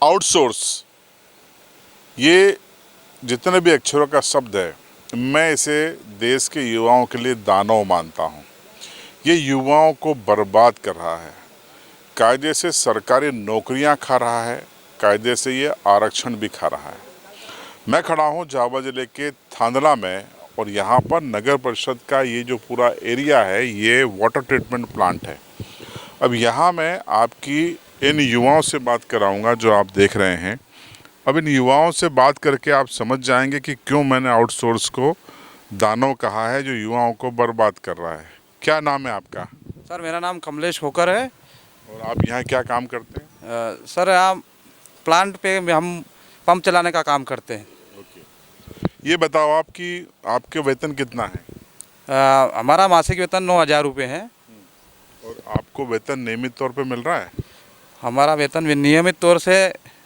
Outsource, ये जितने भी अक्षरों का शब्द है, मैं इसे देश के युवाओं के लिए दानव मानता हूँ। ये युवाओं को बर्बाद कर रहा है, कायदे से सरकारी नौकरियां खा रहा है, कायदे से ये आरक्षण भी खा रहा है। मैं खड़ा हूँ झाबुआ जिले के थांदला में और यहाँ पर नगर परिषद का ये जो पूरा एरिया है ये वाटर ट्रीटमेंट प्लांट है। अब यहाँ मैं आपकी इन युवाओं से बात कराऊंगा जो आप देख रहे हैं। अब इन युवाओं से बात करके आप समझ जाएंगे कि क्यों मैंने आउटसोर्स को दानव कहा है जो युवाओं को बर्बाद कर रहा है। क्या नाम है आपका? सर मेरा नाम कमलेश खोकर है। और आप यहाँ क्या काम करते हैं? सर यहाँ प्लांट पे हम पंप चलाने का काम करते हैं। ये बताओ आप कि आपके वेतन कितना है? हमारा मासिक वेतन 9,000 रुपये है। और आपको वेतन नियमित तौर पे मिल रहा है? हमारा वेतन नियमित तौर से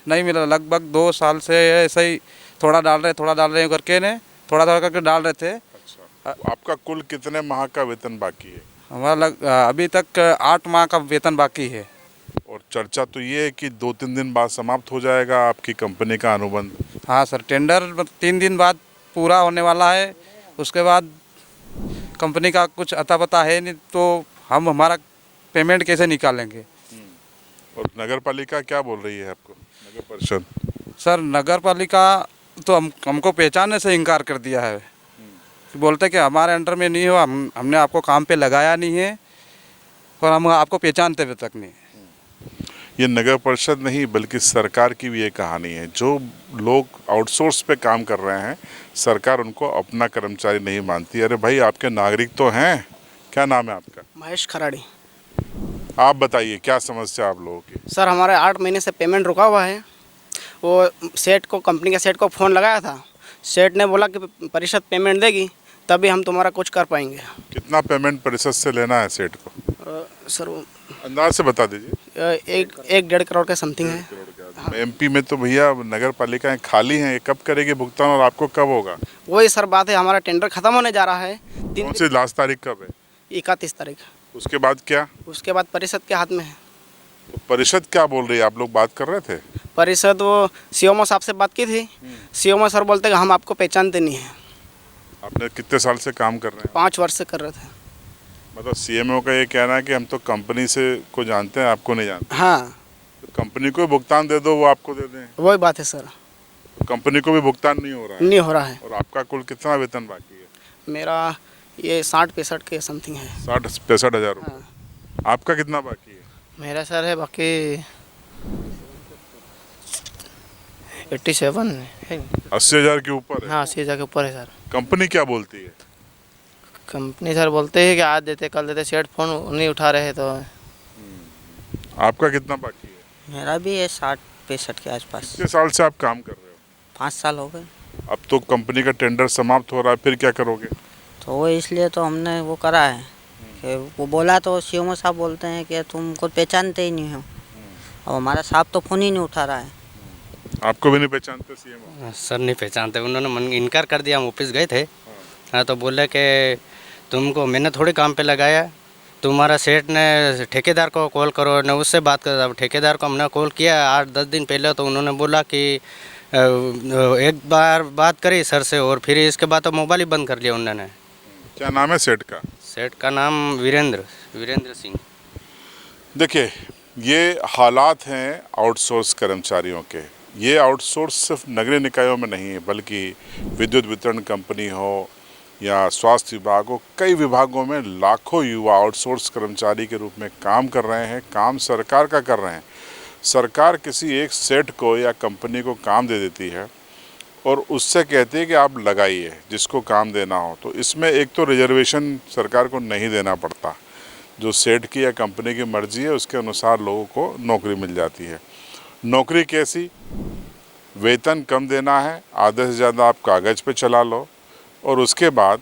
नहीं मिल रहा, लगभग 2 साल से ऐसे ही थोड़ा डाल रहे करके ने थोड़ा करके डाल रहे थे। अच्छा, तो आपका कुल कितने माह का वेतन बाकी है? हमारा अभी तक 8 माह का वेतन बाकी है। और चर्चा तो ये है कि 2-3 दिन बाद समाप्त हो जाएगा आपकी कंपनी का अनुबंध। हाँ सर, टेंडर 3 दिन बाद पूरा होने वाला है। उसके बाद कंपनी का कुछ अता पता है नहीं, तो हम हमारा पेमेंट कैसे निकालेंगे? और नगर पालिका क्या बोल रही है आपको, नगर परिषद? सर नगर पालिका तो हमको पहचानने से इनकार कर दिया है। बोलते कि हमारे अंडर में नहीं हो, हमने आपको काम पे लगाया नहीं है और हम आपको पहचानते हुए तक नहीं। ये नगर परिषद नहीं बल्कि सरकार की भी ये कहानी है। जो लोग आउटसोर्स पे काम कर रहे हैं, सरकार उनको अपना कर्मचारी नहीं मानती। अरे भाई, आपके नागरिक तो हैं। क्या नाम है आपका? महेश खराड़ी। आप बताइए क्या समस्या आप लोगों की? सर हमारे 8 महीने से पेमेंट रुका हुआ है। वो सेठ को, कंपनी के सेठ को फ़ोन लगाया था। सेठ ने बोला कि परिषद पेमेंट देगी तभी हम तुम्हारा कुछ कर पाएंगे। कितना पेमेंट परिषद से लेना है सेठ को? सर वो अंदाज से बता दीजिए। 1-1.5 करोड़ के समथिंग है। एमपी में तो भैया नगर पालिकाएं खाली हैं, ये कब करेगी भुगतान और आपको कब होगा? वही सर बात है, हमारा टेंडर ख़त्म होने जा रहा है। कौन सी लास्ट तारीख कब है? 31 तारीख। उसके बाद क्या? उसके बाद परिषद के हाथ में है। तो परिषद क्या बोल रही है? आप लोग बात कर रहे थे? परिषद वो सीओमओ साहब से बात की थी। सीओमओ सर बोलते कि हम आपको पहचानते नहीं हैं। आपने कितने साल से काम कर रहे हैं? 5 वर्ष से कर रहे थे। मतलब सीएमओ का ये कहना है कि हम तो कंपनी से को जानते हैं, आपको नहीं जानते। हाँ, तो कंपनी को भुगतान दे दो, वो आपको दे दें। वही बात है सर। तो कंपनी को भी भुगतान नहीं हो रहा है? नहीं हो रहा है। और आपका कुल कितना वेतन बाकी है? मेरा ये 60-65 के समथिंग है। 60-65 हज़ार रुपये। हाँ। आपका कितना बाकी है? मेरा सर है बाकी 87 है। 80,000 के ऊपर है? हाँ 80,000 के ऊपर है सर। कंपनी क्या बोलती है? कंपनी सर बोलते हैं कि आज देते कल देते, सेठ फोन नहीं उठा रहे तो। आपका कितना बाकी है? मेरा भी है 60-65 के आसपास। कितने साल से आप काम कर रहे हो? 5 साल हो गए। अब तो कंपनी का टेंडर समाप्त हो रहा है, फिर क्या करोगे? तो वो इसलिए तो हमने वो करा है कि वो बोला, तो सीएमओ साहब बोलते हैं कि तुमको पहचानते ही नहीं हो। अब हमारा साहब तो फ़ोन ही नहीं उठा रहा है। आपको भी नहीं पहचानते सीएमओ? सर नहीं पहचानते, उन्होंने इनकार कर दिया। हम ऑफिस गए थे। हाँ, तो बोले कि तुमको मैंने थोड़ी काम पे लगाया, तुम्हारा सेठ ने ठेकेदार को कॉल करो, ने उससे बात कर। अब ठेकेदार को हमने कॉल किया 8-10 दिन पहले, तो उन्होंने बोला कि एक बार बात करी सर से और फिर इसके बाद तो मोबाइल ही बंद कर लिया उन्होंने। क्या नाम है सेठ का? सेठ का नाम वीरेंद्र सिंह। देखिए, ये हालात हैं आउटसोर्स कर्मचारियों के। ये आउटसोर्स सिर्फ नगरीय निकायों में नहीं है, बल्कि विद्युत वितरण कंपनी हो या स्वास्थ्य विभाग हो, कई विभागों में लाखों युवा आउटसोर्स कर्मचारी के रूप में काम कर रहे हैं। काम सरकार का कर रहे हैं। सरकार किसी एक सेठ को या कंपनी को काम दे देती है और उससे कहती है कि आप लगाइए जिसको काम देना हो। तो इसमें एक तो रिजर्वेशन सरकार को नहीं देना पड़ता, जो सेठ की या कंपनी की मर्जी है उसके अनुसार लोगों को नौकरी मिल जाती है। नौकरी कैसी? वेतन कम देना है, आधे से ज़्यादा आप कागज़ पे चला लो और उसके बाद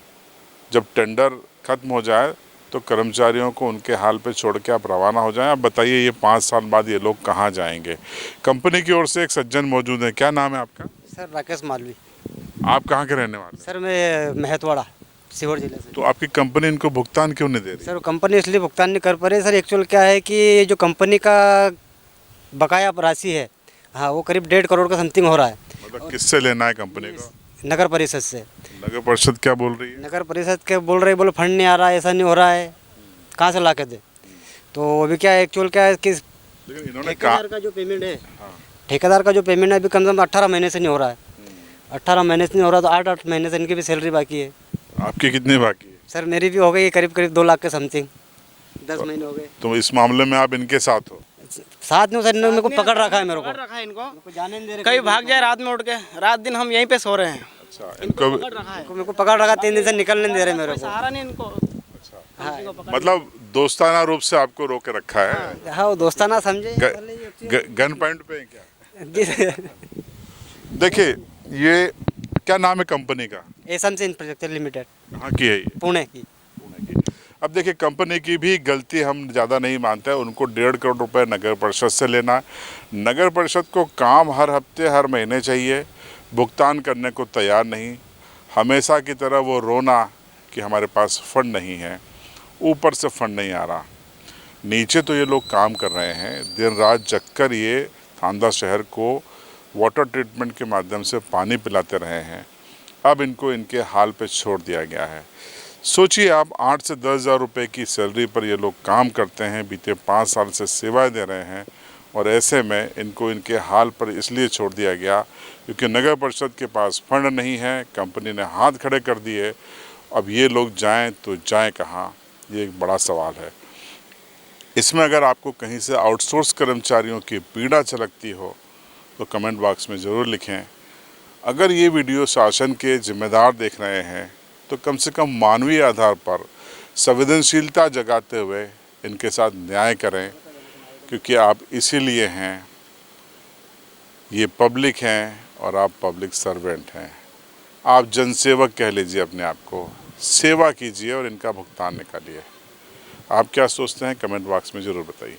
जब टेंडर ख़त्म हो जाए तो कर्मचारियों को उनके हाल पे छोड़ के आप रवाना हो जाएं। आप बताइए ये 5 साल बाद ये लोग कहाँ जाएंगे? कंपनी की ओर से एक सज्जन मौजूद है। क्या नाम है आपका? सर राकेश मालवी। आप कहाँ के रहने वाले? सर मैं महतवाड़ा सीहोर जिले से। तो आपकी कंपनी इनको भुगतान क्यों नहीं दे रही? सर कंपनी इसलिए भुगतान नहीं कर पा रही सर। एक्चुअल क्या है कि जो कंपनी का बकाया राशि है हाँ वो करीब 1.5 करोड़ का समथिंग हो रहा है मतलब किससे लेना है कंपनी को? नगर परिषद से। नगर परिषद क्या बोल रही है? नगर परिषद के बोल रहे बोले फंड नहीं आ रहा है, ऐसा नहीं हो रहा है, कहाँ से ला के दे। तो अभी क्या एक्चुअल क्या है कि लेकिन इन्होंने कहा ठेकेदार का जो पेमेंट है, ठेकेदार का जो पेमेंट है अभी कम से कम 18 महीने से नहीं हो रहा है। 18 महीने से नहीं हो रहा तो 8 महीने से इनकी भी सैलरी बाकी है। आपकी कितनी बाकी है? सर मेरी भी हो गई करीब 2 लाख के समथिंग, 10 महीने हो गए। तो इस मामले में आप इनके साथ हो? साथ में सर इन्होंने मेरे को पकड़ रखा है, मेरे पकड़ रखा है इनको, को जाने नहीं दे रहे। कहीं भाग जाए रात में उठ के, रात दिन हम यहीं पे सो रहे हैं। अच्छा, इनको मेरे को पकड़ रखा 3 दिन से निकलने नहीं दे रहे मेरे को। सहारा नहीं इनको। मतलब दोस्ताना रूप से आपको रोके रखा है? हाँ वो दोस्ताना समझे। गन पॉइंट पे है क्या? जी सर। देखिए, ये क्या नाम है कंपनी का? एसएमसी इंफ्रास्ट्रक्चर लिमिटेड, कहाँ की है ये? पुणे की। अब देखिए, कंपनी की भी गलती हम ज़्यादा नहीं मानते हैं। उनको 1.5 करोड़ रुपए नगर परिषद से लेना है। नगर परिषद को काम हर हफ्ते हर महीने चाहिए, भुगतान करने को तैयार नहीं। हमेशा की तरह वो रोना कि हमारे पास फंड नहीं है, ऊपर से फंड नहीं आ रहा। नीचे तो ये लोग काम कर रहे हैं, दिन रात जगकर ये थांदा शहर को वाटर ट्रीटमेंट के माध्यम से पानी पिलाते रहे हैं। अब इनको इनके हाल पे छोड़ दिया गया है। सोचिए आप, 8 से 10 हज़ार रुपये की सैलरी पर ये लोग काम करते हैं, बीते 5 साल से सेवाएं दे रहे हैं, और ऐसे में इनको इनके हाल पर इसलिए छोड़ दिया गया क्योंकि नगर परिषद के पास फंड नहीं है। कंपनी ने हाथ खड़े कर दिए। अब ये लोग जाएं तो जाएं कहाँ, ये एक बड़ा सवाल है। इसमें अगर आपको कहीं से आउटसोर्स कर्मचारियों की पीड़ा झलकती हो तो कमेंट बॉक्स में ज़रूर लिखें। अगर ये वीडियो शासन के जिम्मेदार देख रहे हैं तो कम से कम मानवीय आधार पर संवेदनशीलता जगाते हुए इनके साथ न्याय करें, क्योंकि आप इसीलिए हैं, ये पब्लिक हैं और आप पब्लिक सर्वेंट हैं। आप जनसेवक कह लीजिए अपने आप को, सेवा कीजिए और इनका भुगतान निकालिए। आप क्या सोचते हैं कमेंट बॉक्स में ज़रूर बताइए।